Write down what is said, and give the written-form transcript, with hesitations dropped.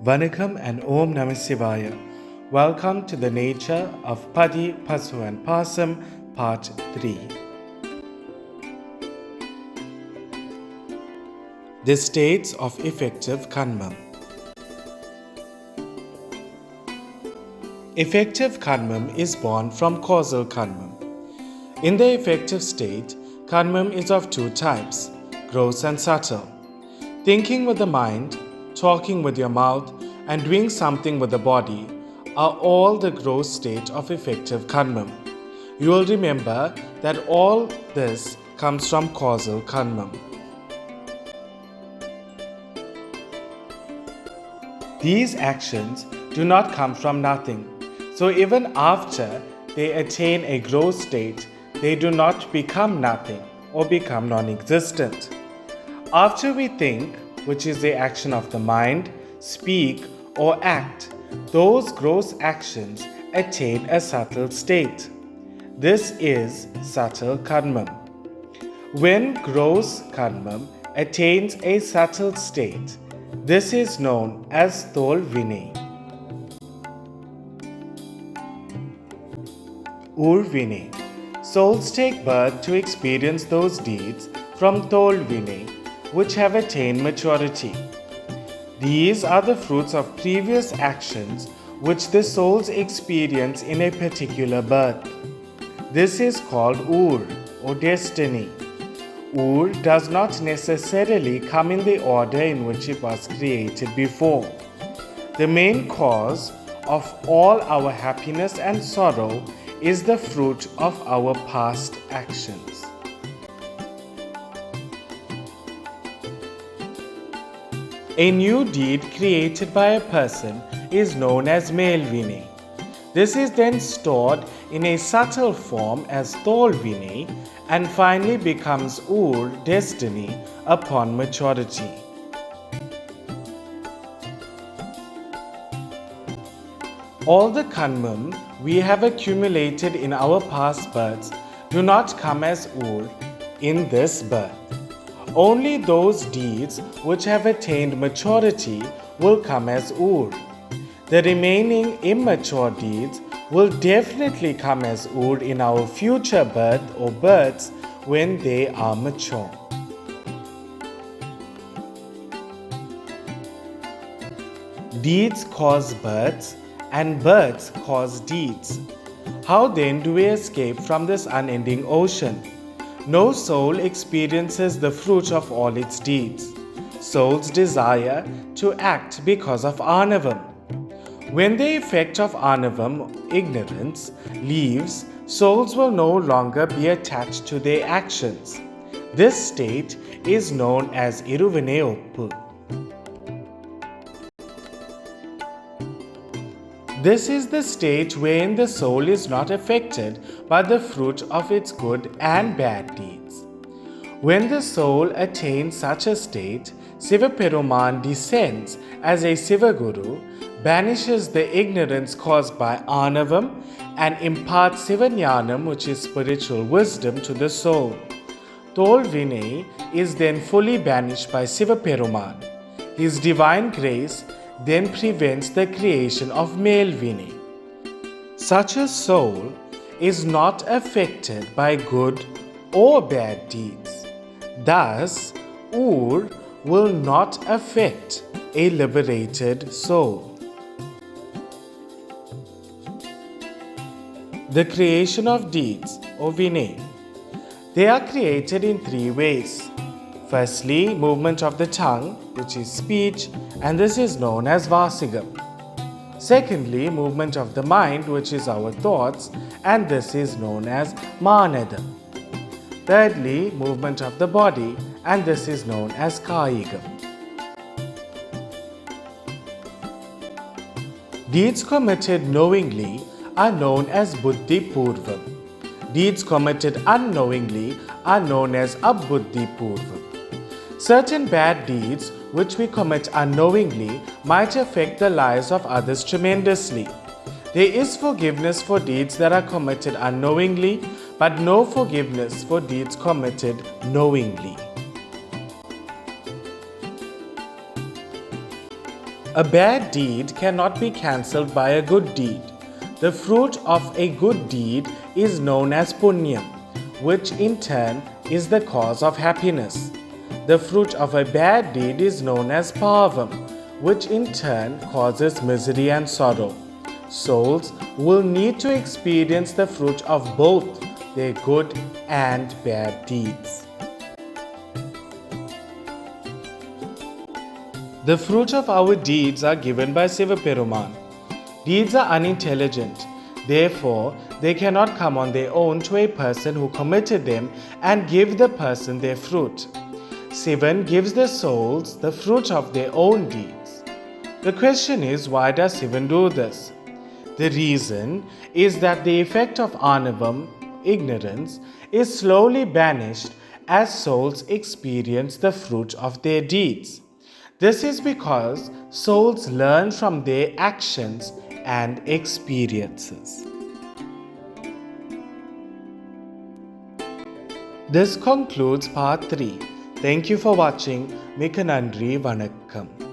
Vanakkam and Om Namah Shivaya. Welcome to the nature of Padi, Pasu and Pasam, Part 3. The states of effective karma. Effective karma is born from causal karma. In the effective state, karma is of two types, gross and subtle. Thinking with the mind, talking with your mouth, and doing something with the body are all the gross state of effective karma. You will remember that all this comes from causal karma. These actions do not come from nothing, so even after they attain a gross state, they do not become nothing or become non-existent. After we think, which is the action of the mind, speak or act, those gross actions attain a subtle state. This is subtle karma. When gross karma attains a subtle state, this is known as Tol Vinay. Ur Vinay. Souls take birth to experience those deeds from Tol Vinay, which have attained maturity. These are the fruits of previous actions which the souls experience in a particular birth. This is called Ur or destiny. Ur does not necessarily come in the order in which it was created before. The main cause of all our happiness and sorrow is the fruit of our past actions. A new deed created by a person is known as Male Vinay. This is then stored in a subtle form as Tol Vinay and finally becomes Ur destiny upon maturity. All the karma we have accumulated in our past births do not come as Ur in this birth. Only those deeds which have attained maturity will come as Ur. The remaining immature deeds will definitely come as Ur in our future birth or births when they are mature. Deeds cause births and births cause deeds. How then do we escape from this unending ocean? No soul experiences the fruit of all its deeds. Souls desire to act because of Anavam. When the effect of Anavam, ignorance, leaves, souls will no longer be attached to their actions. This state is known as Iruvineoppu. This is the state wherein the soul is not affected by the fruit of its good and bad deeds. When the soul attains such a state, Sivaperuman descends as a Sivaguru, banishes the ignorance caused by Anavam, and imparts Sivanyanam, which is spiritual wisdom, to the soul. Tol Vinay is then fully banished by Sivaperuman. His divine grace then prevents the creation of Male Vinay. Such a soul is not affected by good or bad deeds. Thus, Ur will not affect a liberated soul. The creation of deeds or Vinay. They are created in three ways. Firstly, movement of the tongue, which is speech, and this is known as Vasigam. Secondly, movement of the mind, which is our thoughts, and this is known as Manadam. Thirdly, movement of the body, and this is known as Kayigam. Deeds committed knowingly are known as Buddhi Purvam. Deeds committed unknowingly are known as Abbuddhi Purvam. Certain bad deeds which we commit unknowingly might affect the lives of others tremendously. There is forgiveness for deeds that are committed unknowingly, but no forgiveness for deeds committed knowingly. A bad deed cannot be cancelled by a good deed. The fruit of a good deed is known as punya, which in turn is the cause of happiness. The fruit of a bad deed is known as pavam, which in turn causes misery and sorrow. Souls will need to experience the fruit of both their good and bad deeds. The fruit of our deeds are given by Sivaperuman. Deeds are unintelligent. Therefore, they cannot come on their own to a person who committed them and give the person their fruit. Sivan gives the souls the fruit of their own deeds. The question is, why does Sivan do this? The reason is that the effect of Anavam, ignorance, is slowly banished as souls experience the fruit of their deeds. This is because souls learn from their actions and experiences. This concludes part 3. Thank you for watching. Mika Nandri Vanakkam.